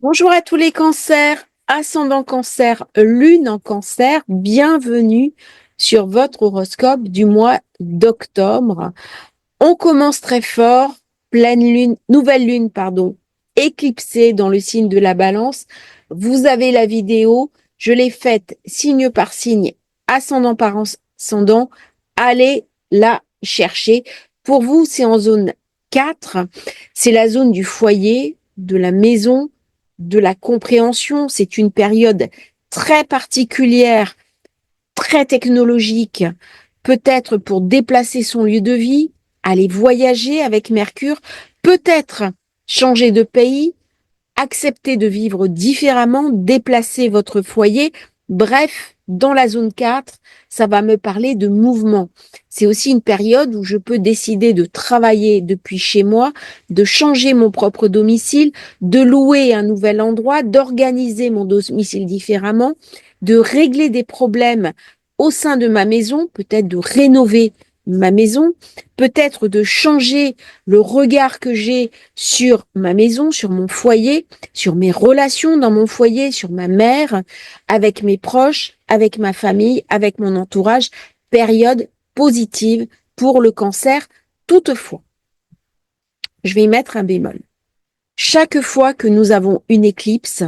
Bonjour à tous les cancers, ascendant cancer, lune en cancer, bienvenue sur votre horoscope du mois d'octobre. On commence très fort, pleine lune, nouvelle lune, pardon, éclipsée dans le signe de la Balance. Vous avez la vidéo, je l'ai faite signe par signe, ascendant par ascendant. Allez la chercher. Pour vous, c'est en zone 4, c'est la zone du foyer, de la maison, de la compréhension. C'est une période très particulière, très technologique, peut-être pour déplacer son lieu de vie, aller voyager avec Mercure, peut-être changer de pays, accepter de vivre différemment, déplacer votre foyer. Bref, dans la zone 4, ça va me parler de mouvement. C'est aussi une période où je peux décider de travailler depuis chez moi, de changer mon propre domicile, de louer un nouvel endroit, d'organiser mon domicile différemment, de régler des problèmes au sein de ma maison, peut-être de rénover ma maison, peut-être de changer le regard que j'ai sur ma maison, sur mon foyer, sur mes relations dans mon foyer, sur ma mère, avec mes proches, avec ma famille, avec mon entourage. Période positive pour le cancer. Toutefois, je vais y mettre un bémol. Chaque fois que nous avons une éclipse,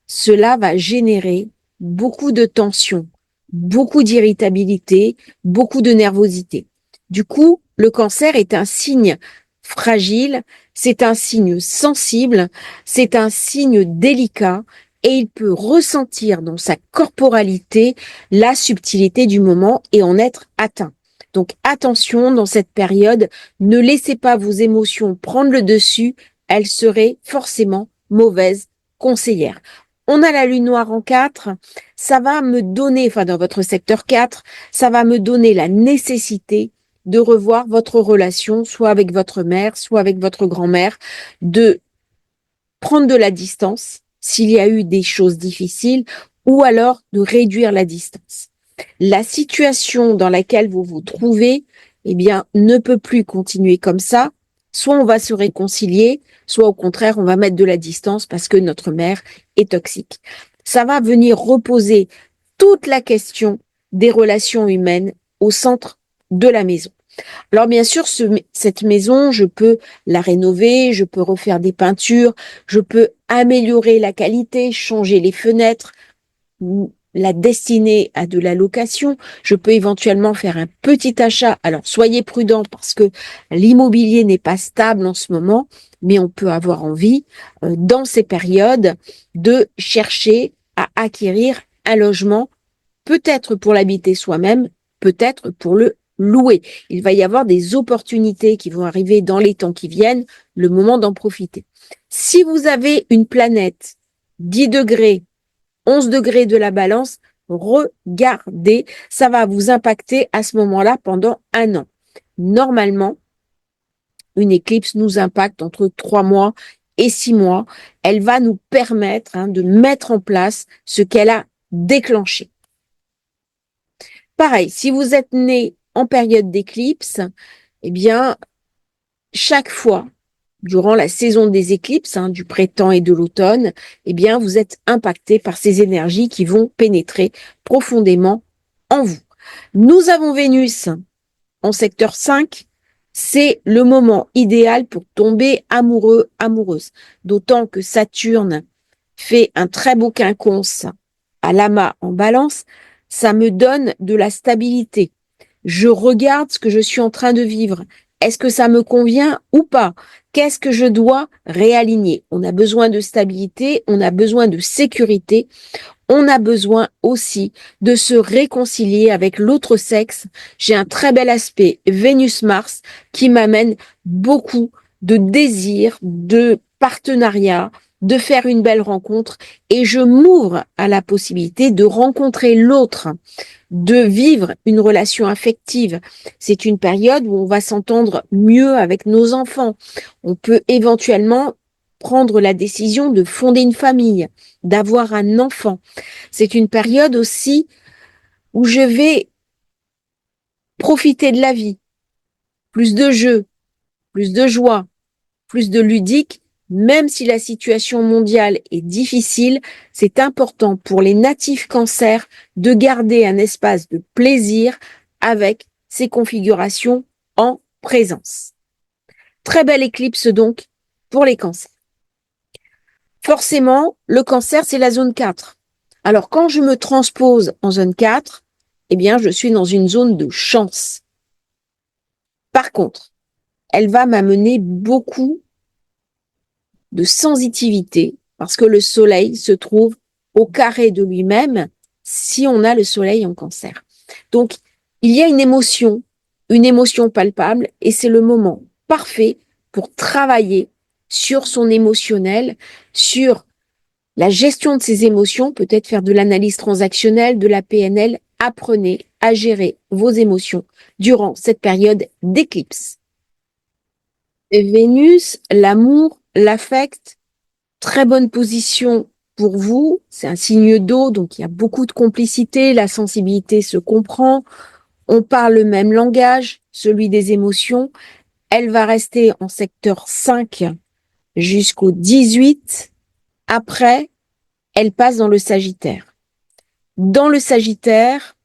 cela va générer beaucoup de tension, beaucoup d'irritabilité, beaucoup de nervosité. Du coup, le cancer est un signe fragile, c'est un signe sensible, c'est un signe délicat et il peut ressentir dans sa corporalité la subtilité du moment et en être atteint. Donc attention dans cette période, ne laissez pas vos émotions prendre le dessus, elle serait forcément mauvaise conseillère. On a la lune noire en 4, ça va me donner, enfin dans votre secteur 4, ça va me donner la nécessité de revoir votre relation, soit avec votre mère, soit avec votre grand-mère, de prendre de la distance s'il y a eu des choses difficiles, ou alors de réduire la distance. La situation dans laquelle vous vous trouvez, eh bien, ne peut plus continuer comme ça. Soit on va se réconcilier, soit au contraire, on va mettre de la distance parce que notre mère est toxique. Ça va venir reposer toute la question des relations humaines au centre de la maison. Alors bien sûr, cette maison, je peux la rénover, je peux refaire des peintures, je peux améliorer la qualité, changer les fenêtres, la destiner à de la location. Je peux éventuellement faire un petit achat. Alors soyez prudents parce que l'immobilier n'est pas stable en ce moment, mais on peut avoir envie, dans ces périodes, de chercher à acquérir un logement, peut-être pour l'habiter soi-même, peut-être pour le louer. Il va y avoir des opportunités qui vont arriver dans les temps qui viennent, le moment d'en profiter. Si vous avez une planète 10 degrés, 11 degrés de la Balance, regardez, ça va vous impacter à ce moment-là pendant un an. Normalement, une éclipse nous impacte entre 3 mois et 6 mois. Elle va nous permettre de mettre en place ce qu'elle a déclenché. Pareil, si vous êtes né en période d'éclipse, eh bien, chaque fois, durant la saison des éclipses, du printemps et de l'automne, eh bien, vous êtes impacté par ces énergies qui vont pénétrer profondément en vous. Nous avons Vénus en secteur 5. C'est le moment idéal pour tomber amoureux, amoureuse. D'autant que Saturne fait un très beau quinconce à l'amas en Balance, ça me donne de la stabilité. Je regarde ce que je suis en train de vivre. Est-ce que ça me convient ou pas? Qu'est-ce que je dois réaligner? On a besoin de stabilité, on a besoin de sécurité, on a besoin aussi de se réconcilier avec l'autre sexe. J'ai un très bel aspect Vénus-Mars qui m'amène beaucoup de désirs, de partenariat, de faire une belle rencontre et je m'ouvre à la possibilité de rencontrer l'autre, de vivre une relation affective. C'est une période où on va s'entendre mieux avec nos enfants. On peut éventuellement prendre la décision de fonder une famille, d'avoir un enfant. C'est une période aussi où je vais profiter de la vie, plus de jeux, plus de joie, plus de ludique même si la situation mondiale est difficile, c'est important pour les natifs cancers de garder un espace de plaisir avec ces configurations en présence. Très belle éclipse donc pour les cancers. Forcément, le cancer, c'est la zone 4. Alors, quand je me transpose en zone 4, eh bien, je suis dans une zone de chance. Par contre, elle va m'amener beaucoup de sensitivité parce que le soleil se trouve au carré de lui-même si on a le soleil en cancer. Donc, il y a une émotion palpable et c'est le moment parfait pour travailler sur son émotionnel, sur la gestion de ses émotions, peut-être faire de l'analyse transactionnelle, de la PNL. Apprenez à gérer vos émotions durant cette période d'éclipse. Vénus, l'amour, l'affect, très bonne position pour vous. C'est un signe d'eau, donc il y a beaucoup de complicité, la sensibilité se comprend. On parle le même langage, celui des émotions. Elle va rester en secteur 5 jusqu'au 18. Après, elle passe dans le Sagittaire. Dans le Sagittaire,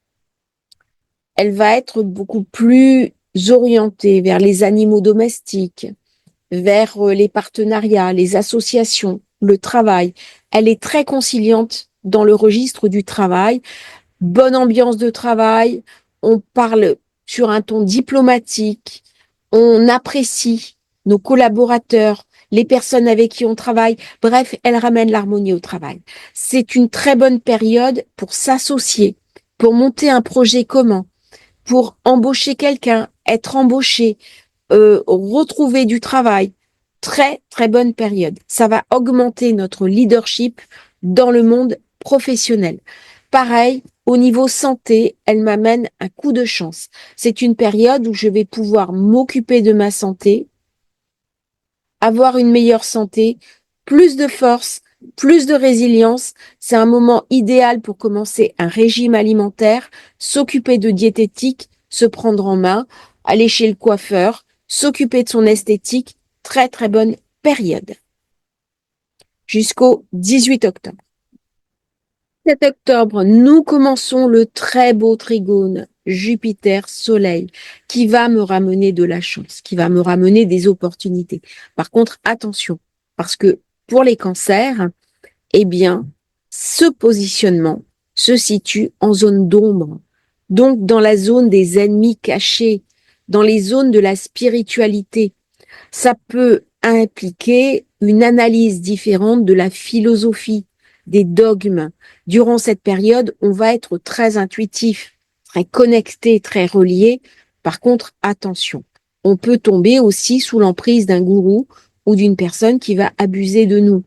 elle va être beaucoup plus orientée vers les animaux domestiques, vers les partenariats, les associations, le travail. Elle est très conciliante dans le registre du travail. Bonne ambiance de travail, on parle sur un ton diplomatique, on apprécie nos collaborateurs, les personnes avec qui on travaille. Bref, elle ramène l'harmonie au travail. C'est une très bonne période pour s'associer, pour monter un projet commun, pour embaucher quelqu'un, être embauché, retrouver du travail. Très, très bonne période. Ça va augmenter notre leadership dans le monde professionnel. Pareil, au niveau santé, elle m'amène un coup de chance. C'est une période où je vais pouvoir m'occuper de ma santé, avoir une meilleure santé, plus de force, plus de résilience. C'est un moment idéal pour commencer un régime alimentaire, s'occuper de diététique, se prendre en main, aller chez le coiffeur, s'occuper de son esthétique. Très, très bonne période. Jusqu'au 18 octobre. 7 octobre, nous commençons le très beau trigone Jupiter-Soleil qui va me ramener de la chance, qui va me ramener des opportunités. Par contre, attention, parce que pour les cancers, eh bien, ce positionnement se situe en zone d'ombre, donc dans la zone des ennemis cachés, dans les zones de la spiritualité. Ça peut impliquer une analyse différente de la philosophie, des dogmes. Durant cette période, on va être très intuitif, très connecté, très relié. Par contre, attention, on peut tomber aussi sous l'emprise d'un gourou ou d'une personne qui va abuser de nous.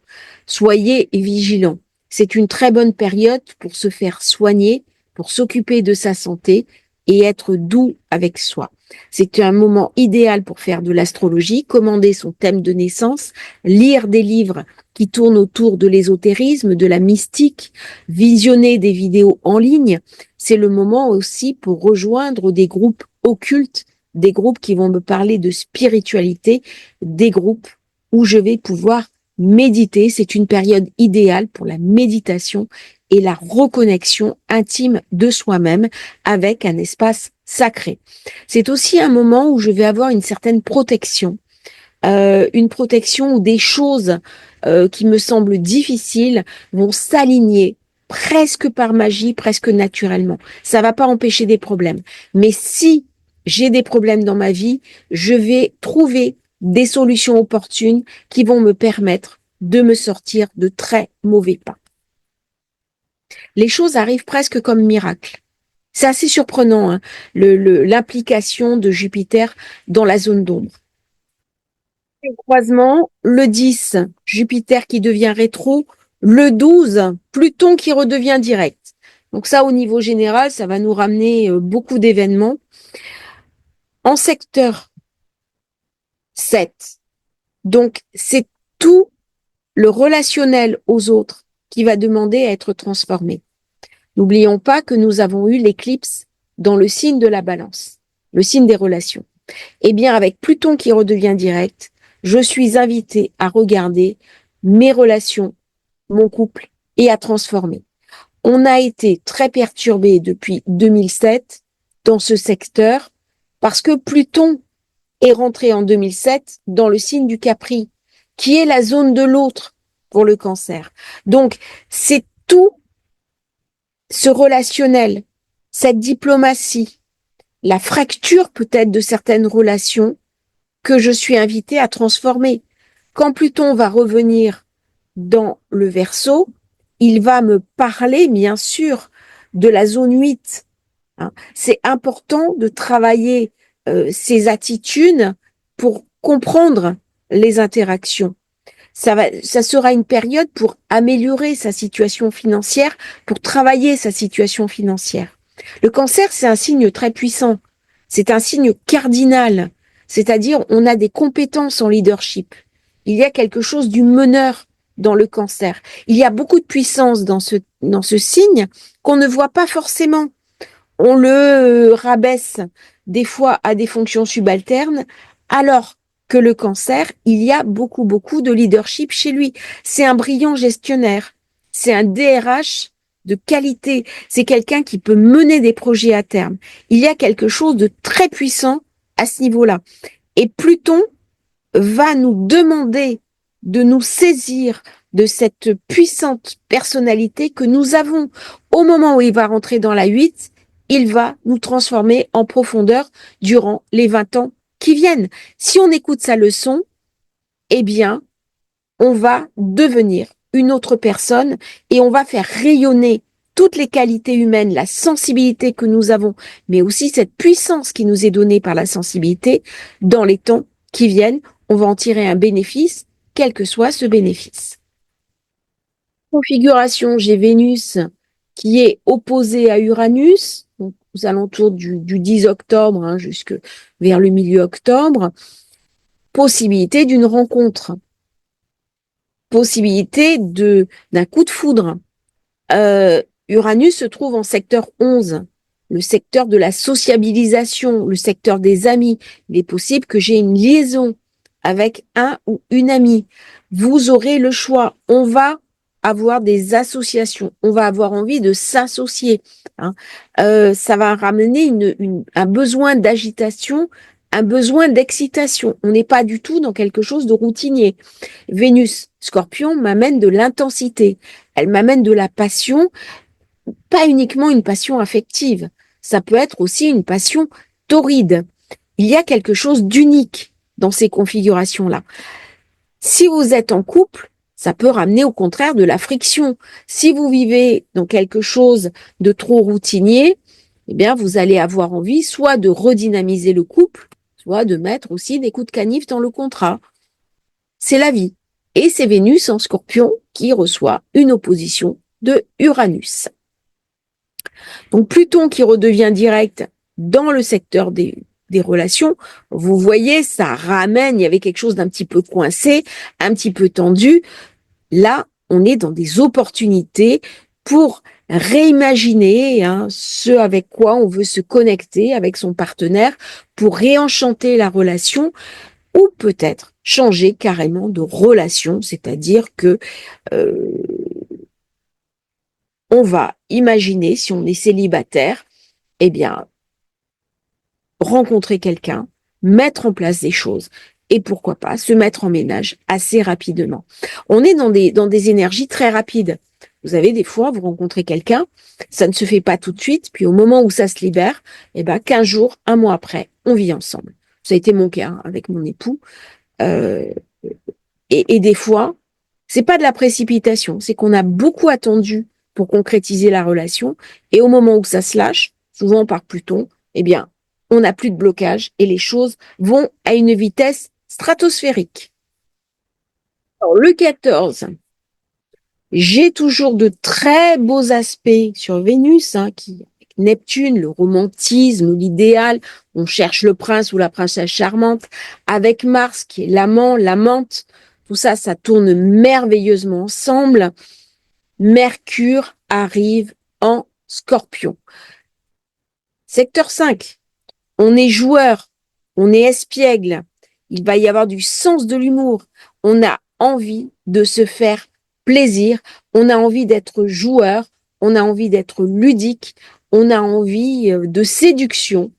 Soyez vigilants. C'est une très bonne période pour se faire soigner, pour s'occuper de sa santé et être doux avec soi. C'est un moment idéal pour faire de l'astrologie, commander son thème de naissance, lire des livres qui tournent autour de l'ésotérisme, de la mystique, visionner des vidéos en ligne. C'est le moment aussi pour rejoindre des groupes occultes, des groupes qui vont me parler de spiritualité, des groupes où je vais pouvoir méditer. C'est une période idéale pour la méditation et la reconnexion intime de soi-même avec un espace sacré. C'est aussi un moment où je vais avoir une certaine protection, une protection où des choses qui me semblent difficiles vont s'aligner presque par magie, presque naturellement. Ça va pas empêcher des problèmes. Mais si j'ai des problèmes dans ma vie, je vais trouver des solutions opportunes qui vont me permettre de me sortir de très mauvais pas. Les choses arrivent presque comme miracle. C'est assez surprenant, hein, l'implication de Jupiter dans la zone d'ombre. Le croisement, le 10, Jupiter qui devient rétro, le 12, Pluton qui redevient direct. Donc ça, au niveau général, ça va nous ramener beaucoup d'événements. En secteur 7, donc c'est tout le relationnel aux autres qui va demander à être transformé. N'oublions pas que nous avons eu l'éclipse dans le signe de la balance, le signe des relations. Eh bien, avec Pluton qui redevient direct, je suis invitée à regarder mes relations, mon couple et à transformer. On a été très perturbé depuis 2007 dans ce secteur parce que Pluton est rentré en 2007 dans le signe du Capri, qui est la zone de l'autre pour le cancer. Donc, c'est tout ce relationnel, cette diplomatie, la fracture peut-être de certaines relations que je suis invitée à transformer. Quand Pluton va revenir dans le Verseau, il va me parler, bien sûr, de la zone 8. C'est important de travailler ces attitudes pour comprendre les interactions. Ça sera une période pour améliorer sa situation financière, pour travailler sa situation financière. Le cancer, c'est un signe très puissant. C'est un signe cardinal. C'est-à-dire, on a des compétences en leadership. Il y a quelque chose du meneur dans le cancer. Il y a beaucoup de puissance dans ce signe qu'on ne voit pas forcément. On le rabaisse des fois à des fonctions subalternes, alors que le cancer, il y a beaucoup, beaucoup de leadership chez lui. C'est un brillant gestionnaire, c'est un DRH de qualité, c'est quelqu'un qui peut mener des projets à terme. Il y a quelque chose de très puissant à ce niveau-là. Et Pluton va nous demander de nous saisir de cette puissante personnalité que nous avons. Au moment où il va rentrer dans la 8, il va nous transformer en profondeur durant les 20 ans qui viennent. Si on écoute sa leçon, eh bien, on va devenir une autre personne et on va faire rayonner toutes les qualités humaines, la sensibilité que nous avons, mais aussi cette puissance qui nous est donnée par la sensibilité dans les temps qui viennent. On va en tirer un bénéfice, quel que soit ce bénéfice. Configuration, j'ai Vénus qui est opposée à Uranus, donc aux alentours du 10 octobre jusque vers le milieu octobre. Possibilité d'une rencontre, possibilité d'un coup de foudre. Uranus se trouve en secteur 11, le secteur de la sociabilisation, le secteur des amis. Il est possible que j'ai une liaison avec un ou une amie. Vous aurez le choix. On va avoir des associations. On va avoir envie de s'associer. Ça va ramener un besoin d'agitation, un besoin d'excitation. On n'est pas du tout dans quelque chose de routinier. Vénus, Scorpion, m'amène de l'intensité. Elle m'amène de la passion, pas uniquement une passion affective. Ça peut être aussi une passion torride. Il y a quelque chose d'unique dans ces configurations-là. Si vous êtes en couple, ça peut ramener au contraire de la friction. Si vous vivez dans quelque chose de trop routinier, eh bien, vous allez avoir envie soit de redynamiser le couple, soit de mettre aussi des coups de canif dans le contrat. C'est la vie. Et c'est Vénus en Scorpion qui reçoit une opposition de Uranus. Donc Pluton qui redevient direct dans le secteur des relations, vous voyez, ça ramène, il y avait quelque chose d'un petit peu coincé, un petit peu tendu. Là, on est dans des opportunités pour réimaginer ce avec quoi on veut se connecter avec son partenaire, pour réenchanter la relation, ou peut-être changer carrément de relation, c'est-à-dire que on va imaginer, si on est célibataire, eh bien, rencontrer quelqu'un, mettre en place des choses et pourquoi pas se mettre en ménage assez rapidement. On est dans des énergies très rapides. Vous avez des fois, vous rencontrez quelqu'un, ça ne se fait pas tout de suite, puis au moment où ça se libère, eh ben 15 jours, un mois après, on vit ensemble. Ça a été mon cas avec mon époux. Et des fois, c'est pas de la précipitation, c'est qu'on a beaucoup attendu pour concrétiser la relation, et au moment où ça se lâche, souvent par Pluton, eh bien, on n'a plus de blocage et les choses vont à une vitesse stratosphérique. Alors, le 14, j'ai toujours de très beaux aspects sur Vénus, qui Neptune, le romantisme, l'idéal, on cherche le prince ou la princesse charmante, avec Mars qui est l'amant, l'amante, tout ça, ça tourne merveilleusement ensemble. Mercure arrive en Scorpion. Secteur 5, on est joueur, on est espiègle, il va y avoir du sens de l'humour. On a envie de se faire plaisir, on a envie d'être joueur, on a envie d'être ludique, on a envie de séduction,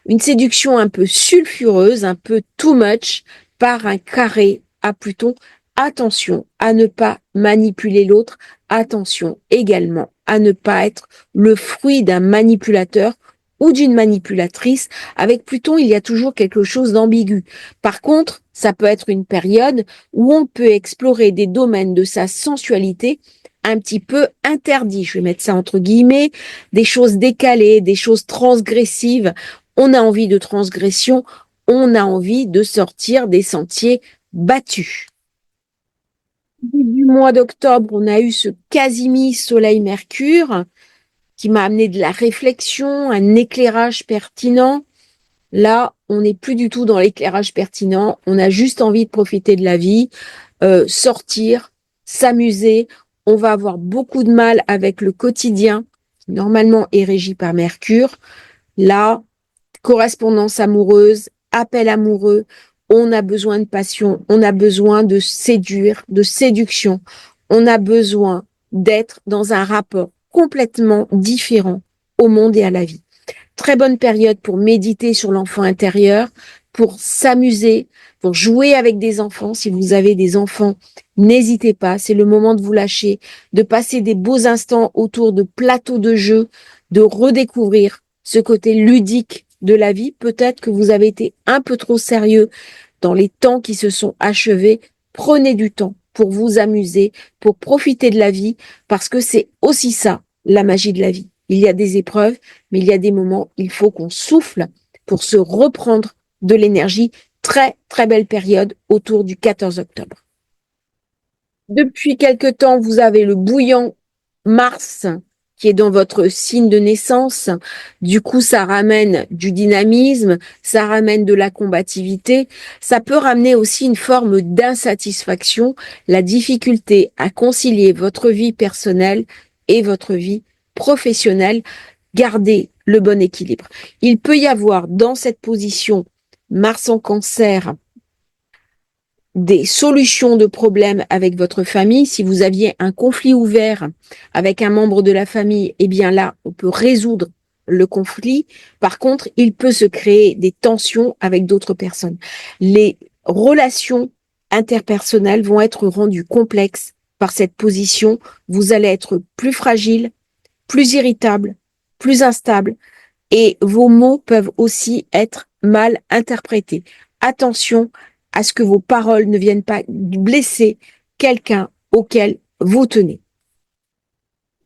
une séduction un peu sulfureuse, un peu too much, par un carré à Pluton. Attention à ne pas manipuler l'autre, attention également à ne pas être le fruit d'un manipulateur ou d'une manipulatrice. Avec Pluton, il y a toujours quelque chose d'ambigu. Par contre, ça peut être une période où on peut explorer des domaines de sa sensualité un petit peu interdits. Je vais mettre ça entre guillemets, des choses décalées, des choses transgressives. On a envie de transgression, on a envie de sortir des sentiers battus. Début mois d'octobre, on a eu ce Casimir Soleil-Mercure qui m'a amené de la réflexion, un éclairage pertinent. Là, on n'est plus du tout dans l'éclairage pertinent. On a juste envie de profiter de la vie, sortir, s'amuser. On va avoir beaucoup de mal avec le quotidien, qui normalement est régi par Mercure. Là, correspondance amoureuse, appel amoureux, on a besoin de passion, on a besoin de séduire, de séduction, on a besoin d'être dans un rapport complètement différent au monde et à la vie. Très bonne période pour méditer sur l'enfant intérieur, pour s'amuser, pour jouer avec des enfants. Si vous avez des enfants, n'hésitez pas, c'est le moment de vous lâcher, de passer des beaux instants autour de plateaux de jeux, de redécouvrir ce côté ludique de la vie. Peut-être que vous avez été un peu trop sérieux dans les temps qui se sont achevés. Prenez du temps pour vous amuser, pour profiter de la vie, parce que c'est aussi ça, la magie de la vie. Il y a des épreuves, mais il y a des moments, il faut qu'on souffle pour se reprendre de l'énergie. Très, très belle période autour du 14 octobre. Depuis quelque temps, vous avez le bouillant Mars qui est dans votre signe de naissance. Du coup, ça ramène du dynamisme, ça ramène de la combativité. Ça peut ramener aussi une forme d'insatisfaction, la difficulté à concilier votre vie personnelle et votre vie professionnelle. Gardez le bon équilibre. Il peut y avoir dans cette position Mars en Cancer des solutions de problèmes avec votre famille. Si vous aviez un conflit ouvert avec un membre de la famille, eh bien là, on peut résoudre le conflit. Par contre, il peut se créer des tensions avec d'autres personnes. Les relations interpersonnelles vont être rendues complexes par cette position. Vous allez être plus fragile, plus irritable, plus instable et vos mots peuvent aussi être mal interprétés. Attention à ce que vos paroles ne viennent pas blesser quelqu'un auquel vous tenez.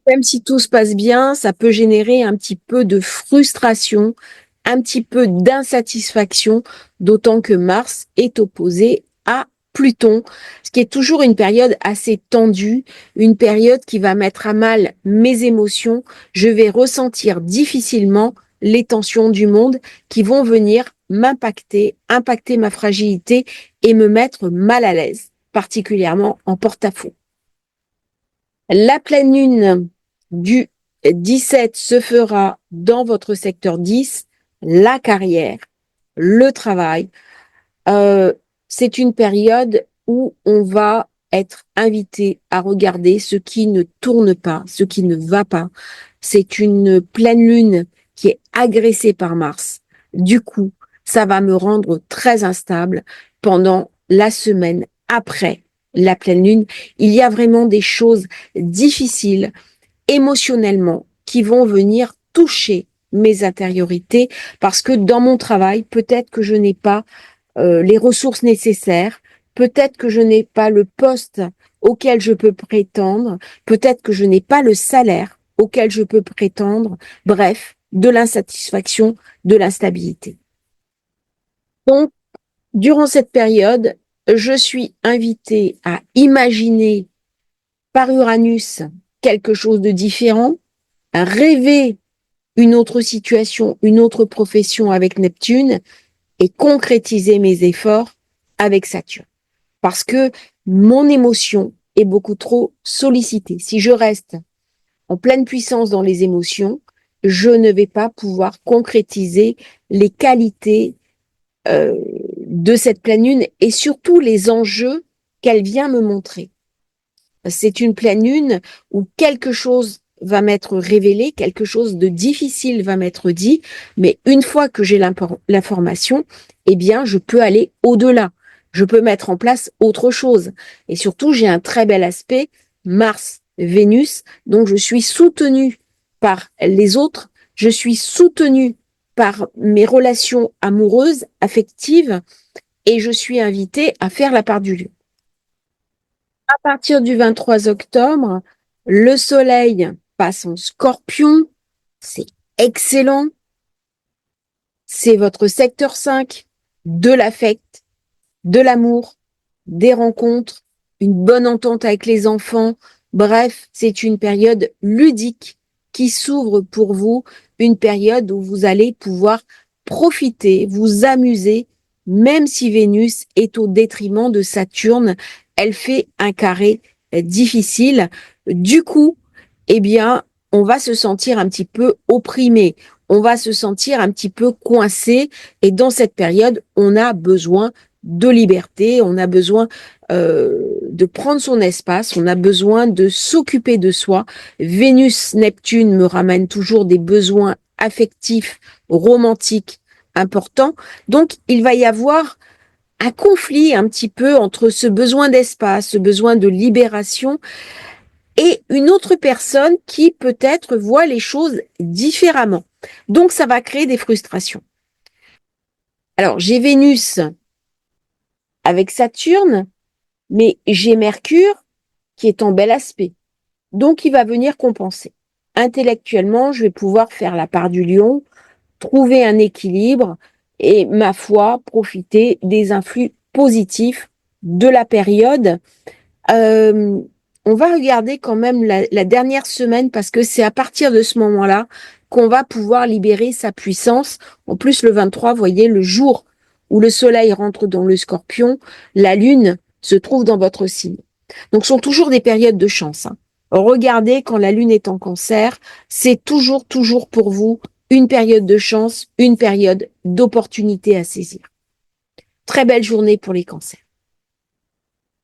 Même si tout se passe bien, ça peut générer un petit peu de frustration, un petit peu d'insatisfaction, d'autant que Mars est opposé à Pluton, ce qui est toujours une période assez tendue, une période qui va mettre à mal mes émotions. Je vais ressentir difficilement les tensions du monde qui vont venir m'impacter, impacter ma fragilité et me mettre mal à l'aise, particulièrement en porte-à-faux. La pleine lune du 17 se fera dans votre secteur 10, la carrière, le travail. C'est une période où on va être invité à regarder ce qui ne tourne pas, ce qui ne va pas. C'est une pleine lune qui est agressée par Mars. Du coup, ça va me rendre très instable pendant la semaine après la pleine lune. Il y a vraiment des choses difficiles émotionnellement qui vont venir toucher mes intériorités parce que dans mon travail, peut-être que je n'ai pas les ressources nécessaires, peut-être que je n'ai pas le poste auquel je peux prétendre, peut-être que je n'ai pas le salaire auquel je peux prétendre, bref, de l'insatisfaction, de l'instabilité. Donc, durant cette période, je suis invitée à imaginer par Uranus quelque chose de différent, à rêver une autre situation, une autre profession avec Neptune et concrétiser mes efforts avec Saturne. Parce que mon émotion est beaucoup trop sollicitée. Si je reste en pleine puissance dans les émotions, je ne vais pas pouvoir concrétiser les qualités de cette pleine lune et surtout les enjeux qu'elle vient me montrer. C'est une pleine lune où quelque chose va m'être révélé, quelque chose de difficile va m'être dit, mais une fois que j'ai l'information, eh bien, je peux aller au-delà. Je peux mettre en place autre chose. Et surtout, j'ai un très bel aspect Mars, Vénus, donc je suis soutenue par les autres, je suis soutenue par mes relations amoureuses, affectives, et je suis invitée à faire la part du lieu. À partir du 23 octobre, le soleil passe en Scorpion, c'est excellent, c'est votre secteur 5 de l'affect, de l'amour, des rencontres, une bonne entente avec les enfants. Bref, c'est une période ludique qui s'ouvre pour vous, une période où vous allez pouvoir profiter, vous amuser, même si Vénus est au détriment de Saturne. Elle fait un carré difficile. Du coup, eh bien, on va se sentir un petit peu opprimé, on va se sentir un petit peu coincé. Et dans cette période, on a besoin de liberté, on a besoin de prendre son espace, on a besoin de s'occuper de soi. Vénus-Neptune me ramène toujours des besoins affectifs, romantiques importants. Donc, il va y avoir un conflit un petit peu entre ce besoin d'espace, ce besoin de libération et une autre personne qui peut-être voit les choses différemment. Donc, ça va créer des frustrations. Alors, j'ai Vénus avec Saturne, mais j'ai Mercure qui est en bel aspect. Donc, il va venir compenser. Intellectuellement, je vais pouvoir faire la part du lion, trouver un équilibre et, ma foi, profiter des influx positifs de la période. Euh, on va regarder quand même la dernière semaine parce que c'est à partir de ce moment-là qu'on va pouvoir libérer sa puissance. En plus, le 23, vous voyez, le jour où le soleil rentre dans le scorpion, la lune se trouve dans votre signe. Donc, ce sont toujours des périodes de chance, hein. Regardez quand la lune est en cancer, c'est toujours, toujours pour vous une période de chance, une période d'opportunité à saisir. Très belle journée pour les cancers.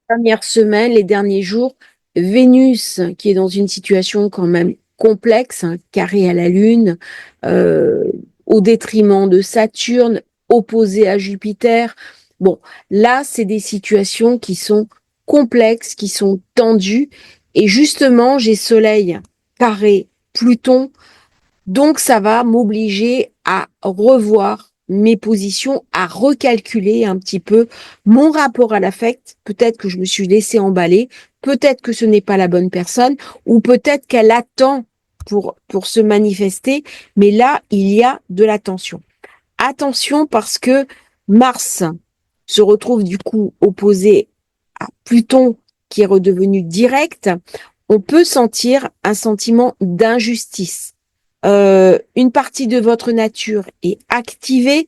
Dernière semaine, les derniers jours, Vénus, qui est dans une situation quand même complexe, hein, carré à la Lune, euh, au détriment de Saturne, opposé à Jupiter. Bon, là, c'est des situations qui sont complexes, qui sont tendues. Et justement, j'ai Soleil carré Pluton, donc, ça va m'obliger à revoir mes positions, à recalculer un petit peu mon rapport à l'affect. Peut-être que je me suis laissé emballer, peut-être que ce n'est pas la bonne personne, ou peut-être qu'elle attend pour se manifester, mais là, il y a de la tension. Attention parce que Mars se retrouve du coup opposé à Pluton qui est redevenu direct. On peut sentir un sentiment d'injustice. Une partie de votre nature est activée,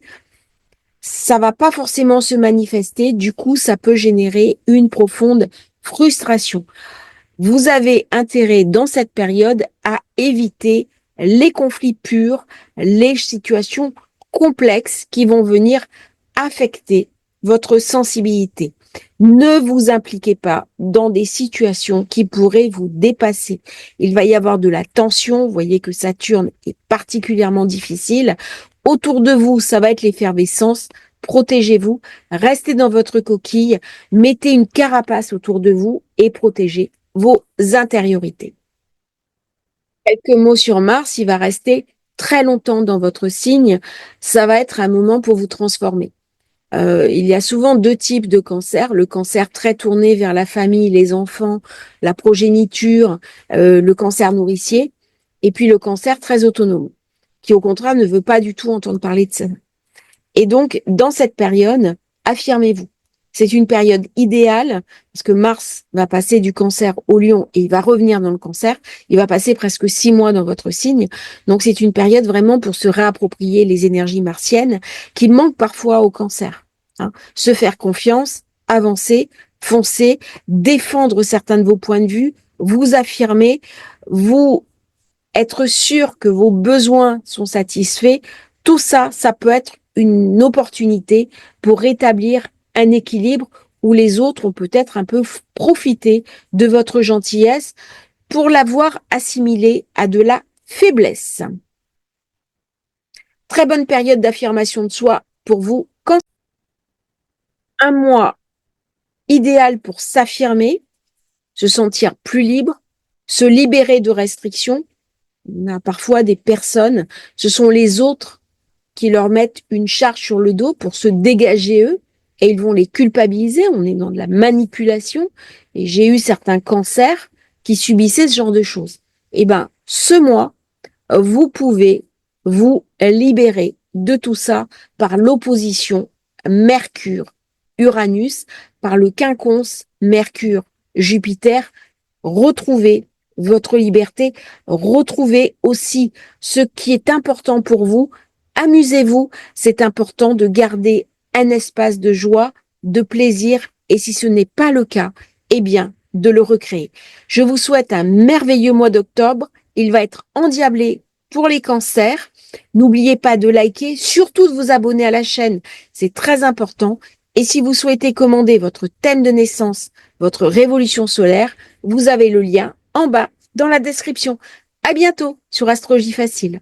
ça va pas forcément se manifester, du coup, ça peut générer une profonde frustration. Vous avez intérêt dans cette période à éviter les conflits purs, les situations complexes qui vont venir affecter votre sensibilité. Ne vous impliquez pas dans des situations qui pourraient vous dépasser. Il va y avoir de la tension. Vous voyez que Saturne est particulièrement difficile. Autour de vous, ça va être l'effervescence. Protégez-vous, restez dans votre coquille, mettez une carapace autour de vous et protégez vos intériorités. Quelques mots sur Mars, il va rester très longtemps dans votre signe. Ça va être un moment pour vous transformer. Il y a souvent deux types de cancers. Le cancer très tourné vers la famille, les enfants, la progéniture, le cancer nourricier, et puis le cancer très autonome, qui au contraire ne veut pas du tout entendre parler de ça. Et donc, dans cette période, affirmez-vous. C'est une période idéale parce que Mars va passer du cancer au lion et il va revenir dans le cancer. Il va passer presque 6 mois dans votre signe. Donc, c'est une période vraiment pour se réapproprier les énergies martiennes qui manquent parfois au cancer, hein. Se faire confiance, avancer, foncer, défendre certains de vos points de vue, vous affirmer, vous être sûr que vos besoins sont satisfaits. Tout ça, ça peut être une opportunité pour rétablir un équilibre où les autres ont peut-être un peu profité de votre gentillesse pour l'avoir assimilée à de la faiblesse. Très bonne période d'affirmation de soi pour vous. Quand un mois idéal pour s'affirmer, se sentir plus libre, se libérer de restrictions. On a parfois des personnes, ce sont les autres qui leur mettent une charge sur le dos pour se dégager eux et ils vont les culpabiliser. On est dans de la manipulation et j'ai eu certains cancers qui subissaient ce genre de choses. Eh ben, ce mois, vous pouvez vous libérer de tout ça par l'opposition Mercure-Uranus, par le quinconce Mercure-Jupiter. Retrouvez votre liberté, retrouvez aussi ce qui est important pour vous. Amusez-vous, c'est important de garder un espace de joie, de plaisir, et si ce n'est pas le cas, eh bien, de le recréer. Je vous souhaite un merveilleux mois d'octobre. Il va être endiablé pour les cancers. N'oubliez pas de liker, surtout de vous abonner à la chaîne, c'est très important. Et si vous souhaitez commander votre thème de naissance, votre révolution solaire, vous avez le lien en bas dans la description. À bientôt sur Astrologie Facile.